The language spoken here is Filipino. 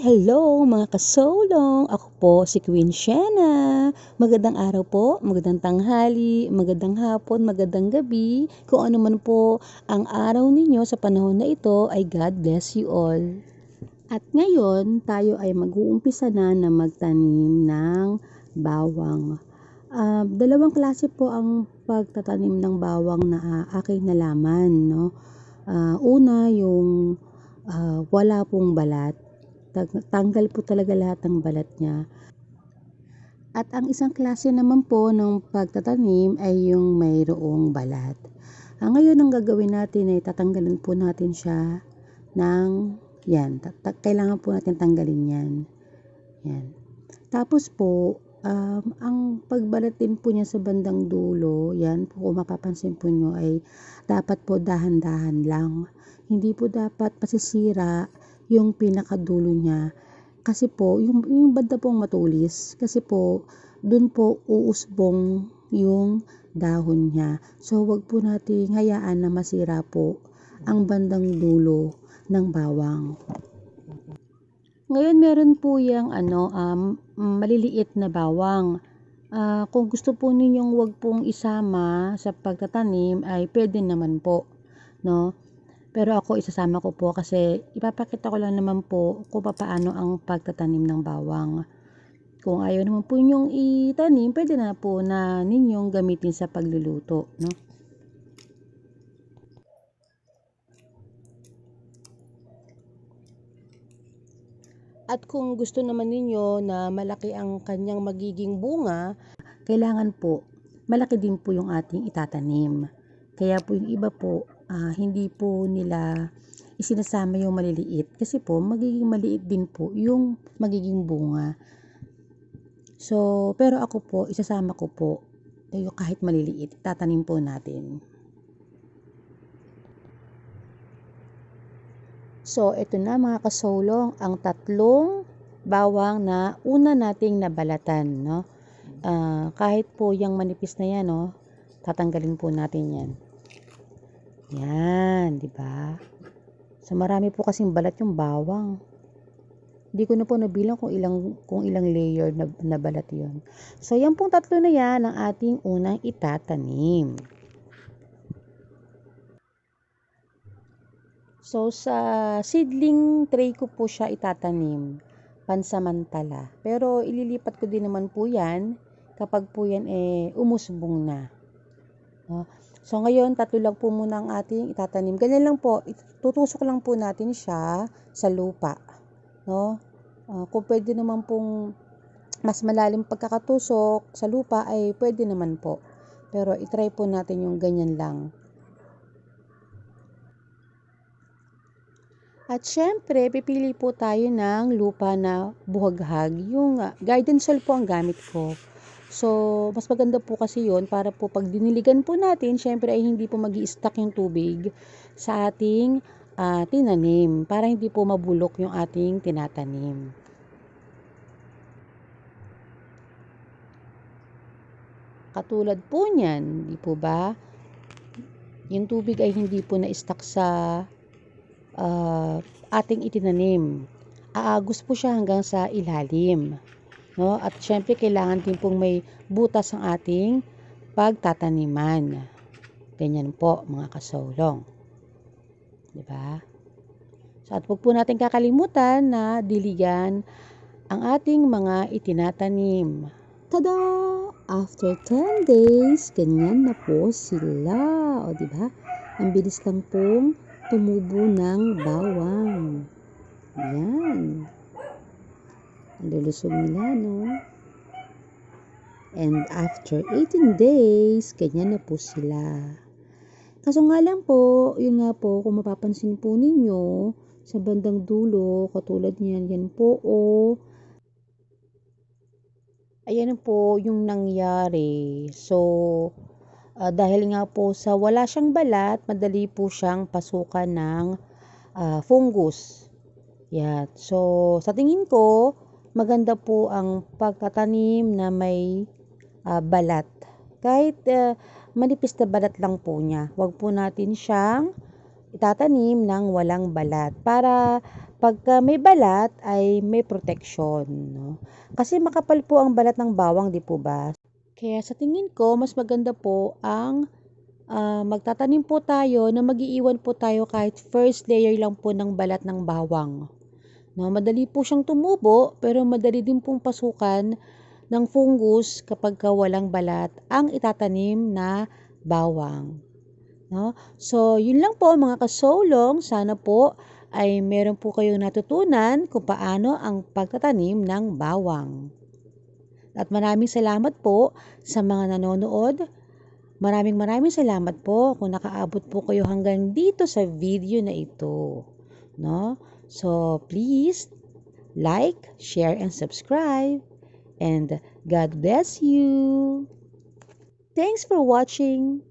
Hello mga kasolong! Ako po si Queen Shena. Magandang araw po, magandang tanghali, magandang hapon, magandang gabi. Kung ano man po ang araw ninyo sa panahon na ito ay God bless you all. At ngayon, tayo ay mag-uumpisa na magtanim ng bawang. Dalawang klase po ang pagtatanim ng bawang na aking nalaman. No? Una, yung wala pong balat. Tanggal po talaga lahat ng balat niya. At ang isang klase naman po ng pagtatanim ay yung mayroong balat. Ngayon ang gagawin natin ay tatanggalin po natin siya ng yan. Kailangan po natin tanggalin yan. Yan. Tapos po, ang pagbalat din po niya sa bandang dulo, yan po kung mapapansin po nyo ay dapat po dahan-dahan lang. Hindi po dapat pasisira yung pinakadulo niya. Kasi po, yung banda pong matulis, kasi po, dun po uusbong yung dahon niya. So, wag po natin hayaan na masira po ang bandang dulo ng bawang. Ngayon, meron po yung maliliit na bawang. Kung gusto po ninyong wag pong isama sa pagtatanim, ay pwede naman po, no? Pero ako isasama ko po kasi ipapakita ko lang naman po kung paano ang pagtatanim ng bawang. Kung ayaw naman po ninyong itanim, pwede na po na ninyong gamitin sa pagluluto, no? At kung gusto naman ninyo na malaki ang kanyang magiging bunga, kailangan po malaki din po yung ating itatanim. Kaya po yung iba po, hindi po nila isinasama yung maliliit kasi po magiging maliit din po yung magiging bunga. So, pero ako po, isasama ko po yung kahit maliliit, itatanim po natin. So, ito na mga kasolong, ang tatlong bawang na una nating nabalatan, no? Kahit po yung manipis na yan, no? Tatanggalin po natin yan. Yan, di ba? So, marami po kasing balat yung bawang. Hindi ko na po nabilang kung ilang layer na balat yon. So, yan pong tatlo na yan ang ating unang itatanim. So, sa seedling tray ko po siya itatanim, pansamantala. Pero, ililipat ko din naman po yan kapag po yan umusbong na. No? So, ngayon, tatlo lang po muna ang ating itatanim. Ganyan lang po, tutusok lang po natin siya sa lupa. No? Kung pwede naman pong mas malalim pagkakatusok sa lupa, ay pwede naman po. Pero, itry po natin yung ganyan lang. At syempre, pipili po tayo ng lupa na buhaghag. Yung garden soil po ang gamit ko. So, mas maganda po kasi yon para po pag diniligan po natin, syempre ay hindi po magi-stuck yung tubig sa ating tinanim. Para hindi po mabulok yung ating tinatanim. Katulad po niyan, di po ba? Yung tubig ay hindi po na-stuck sa ating itinanim. Aagos po siya hanggang sa ilalim. No? At syempre kailangan din pong may butas ang ating pagtataniman. Ganyan po mga kasolong. Diba? So at huwag po natin kakalimutan na diligan ang ating mga itinatanim. Tada! After 10 days, ganyan na po sila. O diba? Ang bilis lang pong tumubo ng bawang. Yan. Ang lulusog nila, no? And after 18 days, ganyan na po sila. Kaso nga lang po, yun nga po, kung mapapansin po ninyo, sa bandang dulo, katulad niyan, yan po, ayan po yung nangyari. So, dahil nga po sa wala siyang balat, madali po siyang pasukan ng fungus. Yan. So, sa tingin ko, maganda po ang pagtatanim na may balat. Kahit manipis na balat lang po niya. Huwag po natin siyang itatanim ng walang balat. Para pagka may balat ay may protection, no? Kasi makapal po ang balat ng bawang, di po ba? Kaya sa tingin ko, mas maganda po ang magtatanim po tayo na mag-iiwan po tayo kahit first layer lang po ng balat ng bawang. No, madali po siyang tumubo, pero madali din pong pasukan ng fungus kapag walang balat ang itatanim na bawang. No? So, yun lang po mga kasolong. Sana po ay meron po kayong natutunan kung paano ang pagtatanim ng bawang. At maraming salamat po sa mga nanonood. Maraming salamat po kung nakaabot po kayo hanggang dito sa video na ito. No? So, please like, share, and subscribe. And God bless you. Thanks for watching.